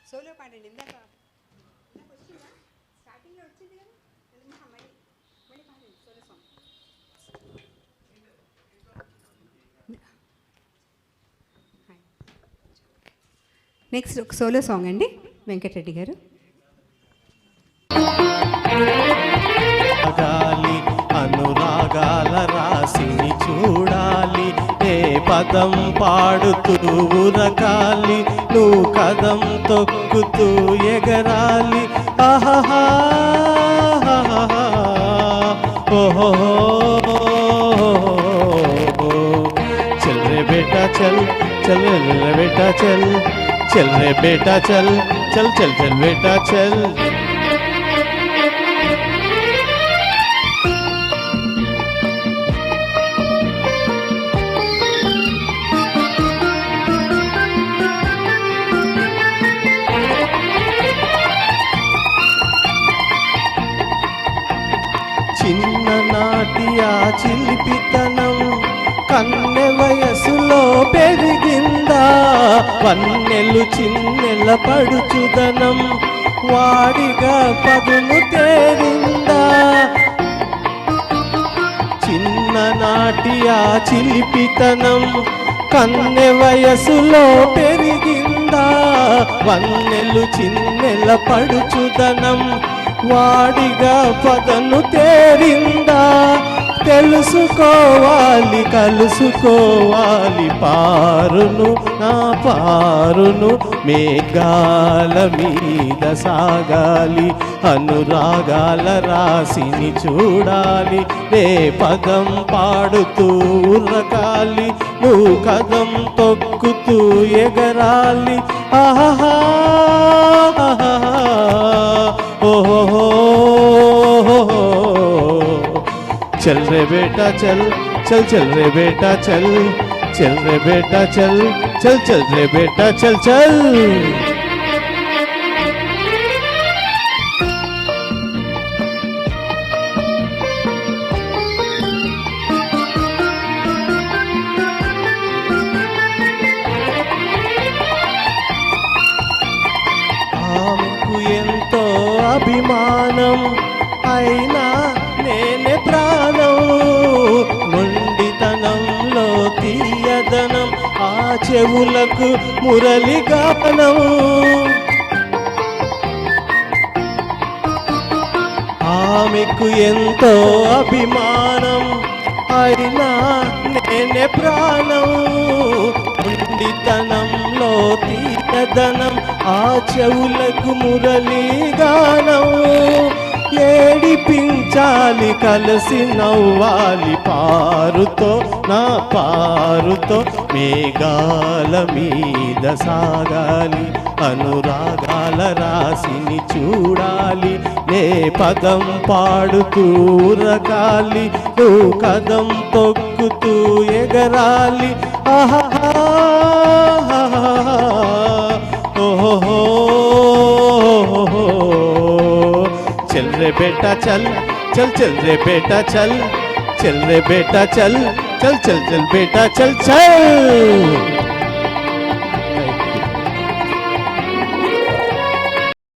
Solo పాడండి. ఇందాక వచ్చిందా? స్టార్టింగ్లో వచ్చింది కదా. మళ్ళీ పాడండి సోలో సాంగ్. నెక్స్ట్ ఒక సోలో సాంగ్ అండి, వెంకటరెడ్డి గారు. అనురాగాల రాశిని చూడాలి, ఏ పదం పాడుతూ ఉరకాలి, నువ్వు కదం తొక్కుతూ ఎగరాలి. ఆహా ఓహో చల్ రే బేటా చల్ చల్ రే బేటా చల్ చల్ రే బేటా చల్ చల్ చల్ చల్ బేటా చల్. చిన్ననాటి ఆ చిలిపితనం కన్నె వయసులో పెరిగిందా, వన్నెలు చిన్నెల పడుచుదనం వాడిగా పదును తేరిందా. చిన్ననాటి ఆ చిలిపితనం కన్నె వయసులో పెరిగిందా, వన్నెలు చిన్నెల పడుచుదనం వాడిగా పదను తేరిందా. తెలుసుకోవాలి కలుసుకోవాలి పారును నా పారును, మేఘాల మీద సాగాలి, అనురాగాల రాశిని చూడాలి, నే పదం పాడుతూ ఉరకాలి, నువ్వు కదం తొక్కుతూ ఎగరాలి. ఆహా ఓహో चल रे बेटा चल चल चल रे बेटा चल चल रे बेटा चल चल चल रे बेटा चल चल. ఆమెకు ఎంతో అభిమానం అయినా నేనే ప్రాణం, మొండితనంలో తీయదనం ఆ చెవులకు మురళిగానం. ఆమెకు ఎంతో అభిమానం అయినా నేనే ప్రాణం, మొండితనంలో తీయదనం ఆ చెవులకు మురళిగానం. ఏడిపించాలి కలిసి నవ్వాలి పారుతో నా పారుతో, మేఘాల మీద సాగాలి, అనురాగాల రాశిని చూడాలి, నే పదం పాడుతూ ఉరకాలి, నువ్వు కదం తొక్కుతూ ఎగరాలి. ఆహా ఓహో चल रे बेटा चल चल चल रे बेटा चल चल रे बेटा चल चल चल चल बेटा चल चल.